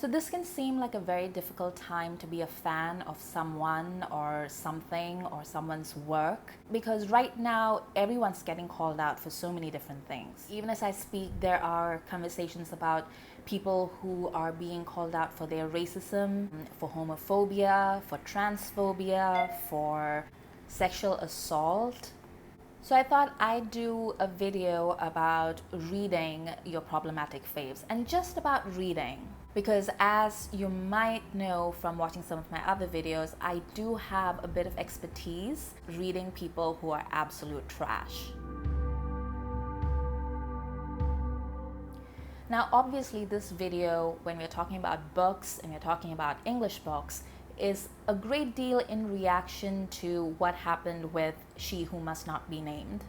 So this can seem like a very difficult time to be a fan of someone or something or someone's work, because right now everyone's getting called out for so many different things. Even as I speak, there are conversations about people who are being called out for their racism, for homophobia, for transphobia, for sexual assault. So I thought I'd do a video about reading your problematic faves, and just about reading. Because as you might know from watching some of my other videos, I do have a bit of expertise reading people who are absolute trash. Now obviously this video, when we're talking about books and we're talking about English books, is a great deal in reaction to what happened with She Who Must Not Be Named.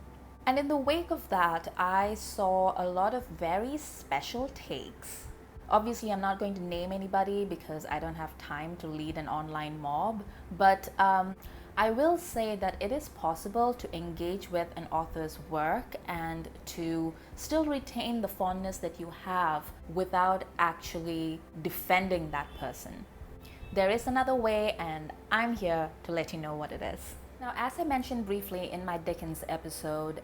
And in the wake of that, I saw a lot of very special takes. Obviously, I'm not going to name anybody because I don't have time to lead an online mob, but I will say that it is possible to engage with an author's work and to still retain the fondness that you have without actually defending that person. There is another way, and I'm here to let you know what it is. Now, as I mentioned briefly in my Dickens episode,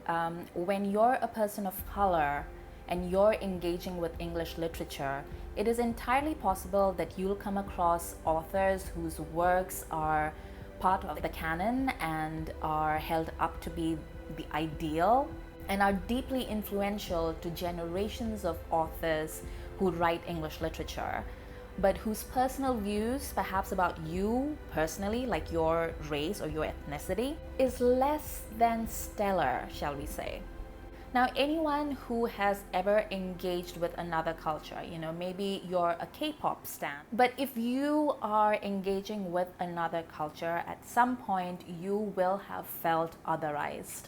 when you're a person of color and you're engaging with English literature, it is entirely possible that you'll come across authors whose works are part of the canon and are held up to be the ideal and are deeply influential to generations of authors who write English literature, but whose personal views, perhaps about you personally, like your race or your ethnicity, is less than stellar, shall we say. Now, anyone who has ever engaged with another culture, maybe you're a K-pop stan, but if you are engaging with another culture, at some point you will have felt otherized.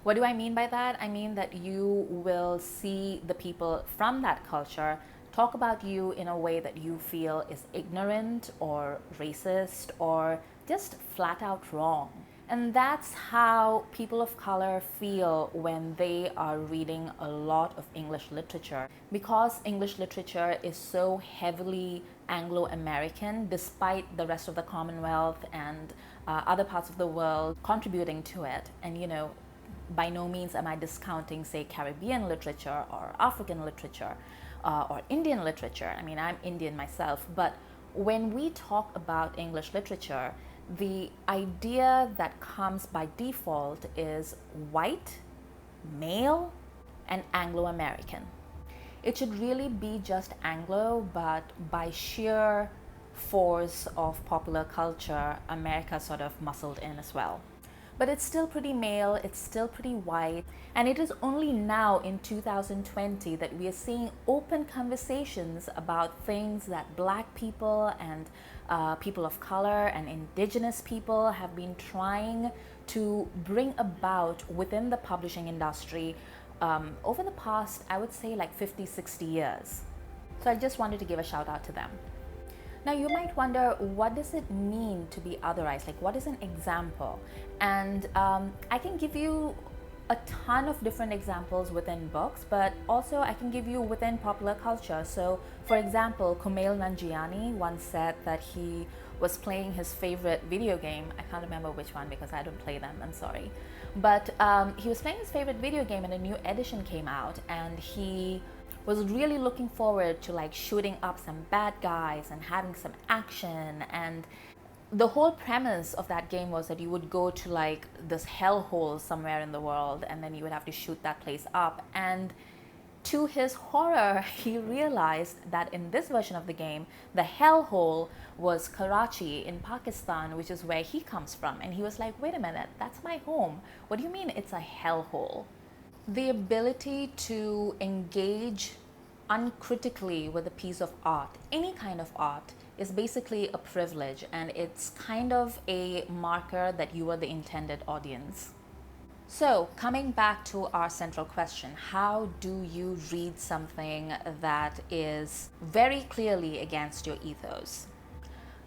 What do I mean by that? I mean that you will see the people from that culture talk about you in a way that you feel is ignorant or racist or just flat out wrong. And that's how people of color feel when they are reading a lot of English literature. Because English literature is so heavily Anglo-American, despite the rest of the Commonwealth and other parts of the world contributing to it. And by no means am I discounting, say, Caribbean literature or African literature or Indian literature. I mean, I'm Indian myself. But when we talk about English literature, the idea that comes by default is white, male, and Anglo-American. It should really be just Anglo, but by sheer force of popular culture, America sort of muscled in as well. But it's still pretty male, it's still pretty white, and it is only now in 2020 that we are seeing open conversations about things that Black people and people of color and indigenous people have been trying to bring about within the publishing industry over the past, I would say, like 50, 60 years. So I just wanted to give a shout out to them. Now you might wonder, what does it mean to be otherized? Like, what is an example? And I can give you a ton of different examples within books, but also I can give you within popular culture. So for example, Kumail Nanjiani once said that he was playing his favorite video game. I can't remember which one because I don't play them, I'm sorry. But he was playing his favorite video game and a new edition came out, and he was really looking forward to like shooting up some bad guys and having some action. And the whole premise of that game was that you would go to like this hellhole somewhere in the world, and then you would have to shoot that place up. And to his horror, he realized that in this version of the game, the hellhole was Karachi in Pakistan, which is where he comes from. And he was like, wait a minute, that's my home. What do you mean it's a hellhole? The ability to engage uncritically with a piece of art, any kind of art, is basically a privilege, and it's kind of a marker that you are the intended audience. So coming back to our central question, how do you read something that is very clearly against your ethos?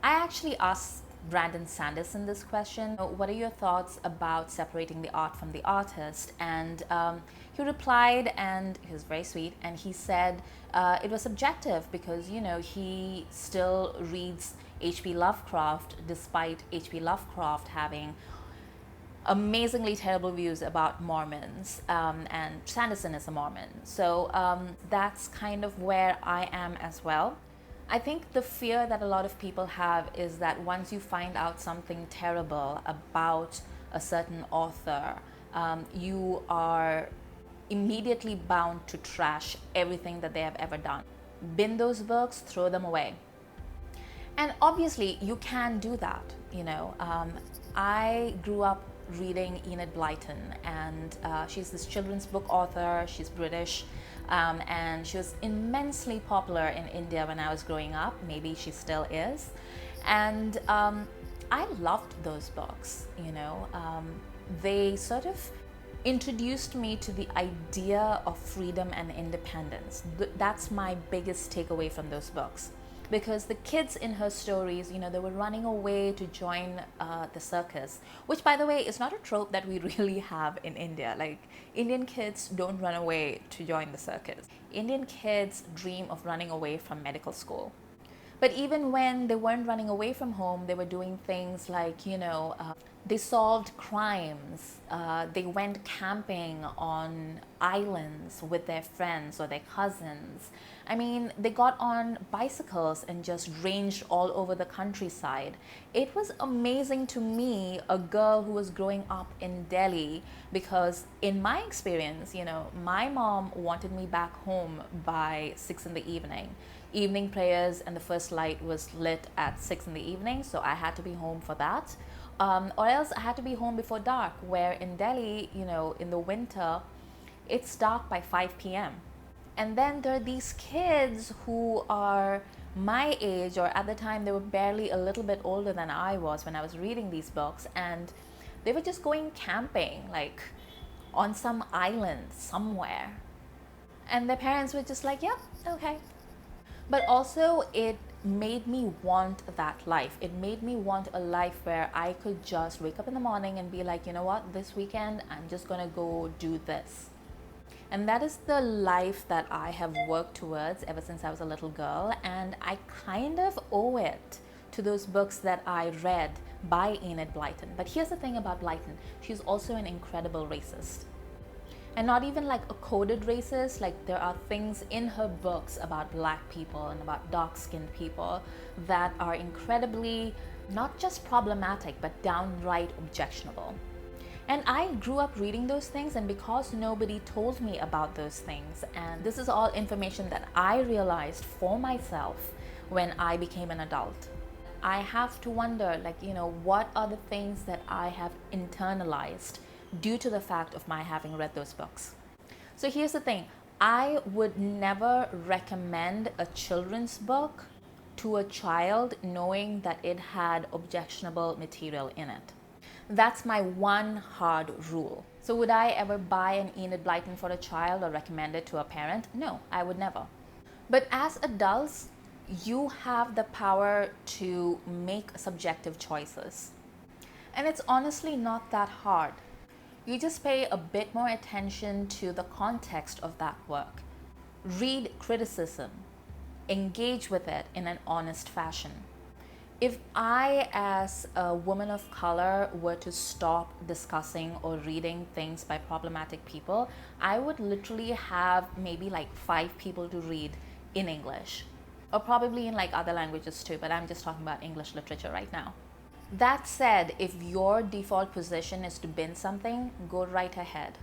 I actually asked Brandon Sanderson this question: what are your thoughts about separating the art from the artist? And he replied, and he was very sweet, and he said it was subjective because, you know, he still reads H.P. Lovecraft despite H.P. Lovecraft having amazingly terrible views about Mormons, and Sanderson is a Mormon. So that's kind of where I am as well. I think the fear that a lot of people have is that once you find out something terrible about a certain author, you are immediately bound to trash everything that they have ever done. Bin those books, throw them away. And obviously you can do that, you know. I grew up reading Enid Blyton, and she's this children's book author. She's British, and she was immensely popular in India when I was growing up. Maybe she still is. And I loved those books, you know. They sort of introduced me to the idea of freedom and independence. That's my biggest takeaway from those books. Because the kids in her stories, you know, they were running away to join the circus, which, by the way, is not a trope that we really have in India. Like, Indian kids don't run away to join the circus. Indian kids dream of running away from medical school. But even when they weren't running away from home, they were doing things like, you know, they solved crimes, they went camping on islands with their friends or their cousins. I mean, they got on bicycles and just ranged all over the countryside. It was amazing to me, a girl who was growing up in Delhi, because in my experience, you know, my mom wanted me back home by 6 in the evening. Evening prayers and the first light was lit at 6 in the evening, so I had to be home for that. Or else I had to be home before dark, where in Delhi, you know, in the winter, it's dark by 5 p.m. And then there are these kids who are my age, or at the time they were barely a little bit older than I was when I was reading these books, and they were just going camping, like on some island somewhere. And their parents were just like, yep, okay. But also it made me want that life. It made me want a life where I could just wake up in the morning and be like, you know what, this weekend I'm just gonna go do this. And that is the life that I have worked towards ever since I was a little girl, and I kind of owe it to those books that I read by Enid Blyton. But here's the thing about Blyton, she's also an incredible racist. And not even like a coded racist, like there are things in her books about black people and about dark-skinned people that are incredibly not just problematic, but downright objectionable. And I grew up reading those things, and because nobody told me about those things, and this is all information that I realized for myself when I became an adult, I have to wonder, like, you know, what are the things that I have internalized due to the fact of my having read those books. So here's the thing, I would never recommend a children's book to a child knowing that it had objectionable material in it. That's my one hard rule. So would I ever buy an Enid Blyton for a child or recommend it to a parent? No, I would never. But as adults, you have the power to make subjective choices. And it's honestly not that hard. You just pay a bit more attention to the context of that work. Read criticism. Engage with it in an honest fashion. If I, as a woman of color, were to stop discussing or reading things by problematic people, I would literally have maybe like 5 people to read in English. Or probably in like other languages too, but I'm just talking about English literature right now. That said, if your default position is to bin something, go right ahead.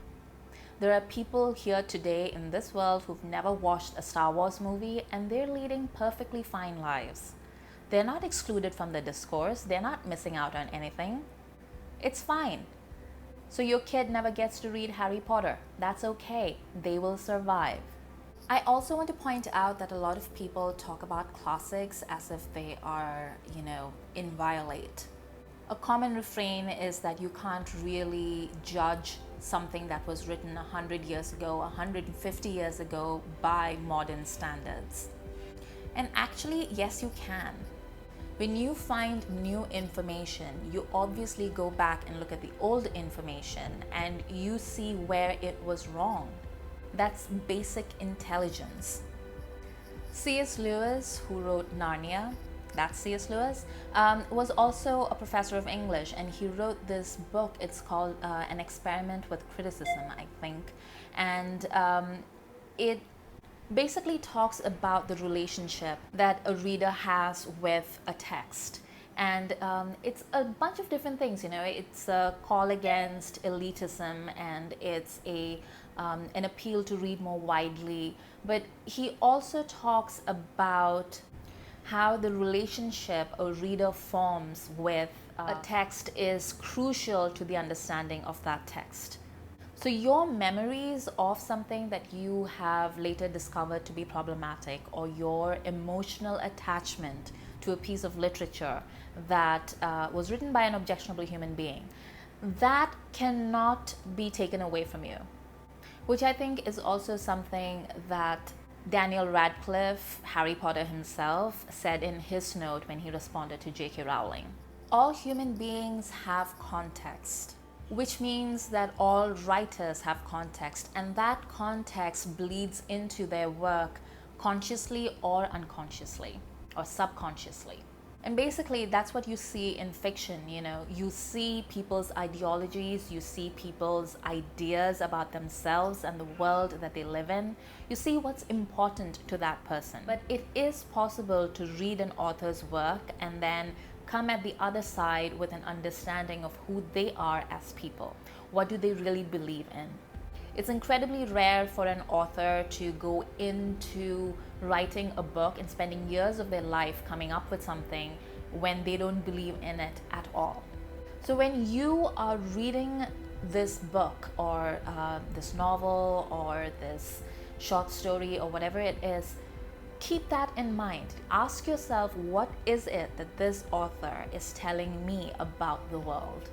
There are people here today in this world who've never watched a Star Wars movie, and they're leading perfectly fine lives. They're not excluded from the discourse. They're not missing out on anything. It's fine. So your kid never gets to read Harry Potter. That's okay. They will survive. I also want to point out that a lot of people talk about classics as if they are, you know, inviolate. A common refrain is that you can't really judge something that was written 100 years ago, 150 years ago by modern standards. And actually, yes, you can. When you find new information, you obviously go back and look at the old information and you see where it was wrong. That's basic intelligence. C.S. Lewis, who wrote Narnia, that's C.S. Lewis, was also a professor of English, and he wrote this book. It's called An Experiment with Criticism, I think. And it basically talks about the relationship that a reader has with a text. And it's a bunch of different things, you know. It's a call against elitism, and it's an appeal to read more widely. But he also talks about how the relationship a reader forms with a text is crucial to the understanding of that text. So your memories of something that you have later discovered to be problematic, or your emotional attachment to a piece of literature that was written by an objectionable human being, that cannot be taken away from you. Which I think is also something that Daniel Radcliffe, Harry Potter himself, said in his note when he responded to J.K. Rowling. All human beings have context, which means that all writers have context, and that context bleeds into their work consciously or unconsciously or subconsciously. And basically that's what you see in fiction, you know. You see people's ideologies, you see people's ideas about themselves and the world that they live in. You see what's important to that person. But it is possible to read an author's work and then come at the other side with an understanding of who they are as people. What do they really believe in? It's incredibly rare for an author to go into writing a book and spending years of their life coming up with something when they don't believe in it at all. So when you are reading this book or this novel or this short story or whatever it is, keep that in mind. Ask yourself, what is it that this author is telling me about the world?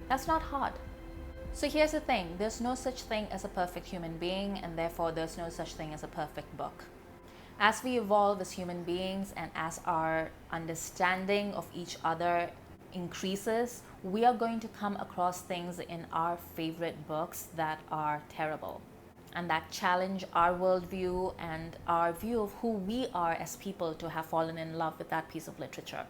That's not hard. So here's the thing, there's no such thing as a perfect human being, and therefore there's no such thing as a perfect book. As we evolve as human beings and as our understanding of each other increases, we are going to come across things in our favorite books that are terrible and that challenge our worldview and our view of who we are as people to have fallen in love with that piece of literature.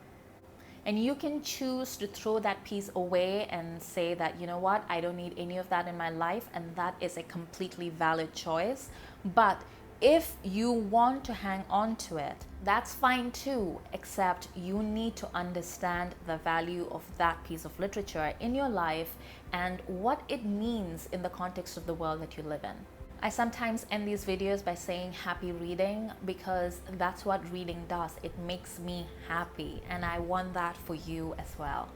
And you can choose to throw that piece away and say that, you know what, I don't need any of that in my life, and that is a completely valid choice. But if you want to hang on to it, that's fine too, except you need to understand the value of that piece of literature in your life and what it means in the context of the world that you live in. I sometimes end these videos by saying happy reading because that's what reading does. It makes me happy, and I want that for you as well.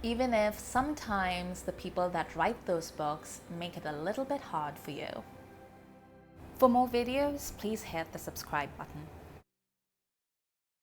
Even if sometimes the people that write those books make it a little bit hard for you. For more videos, please hit the subscribe button.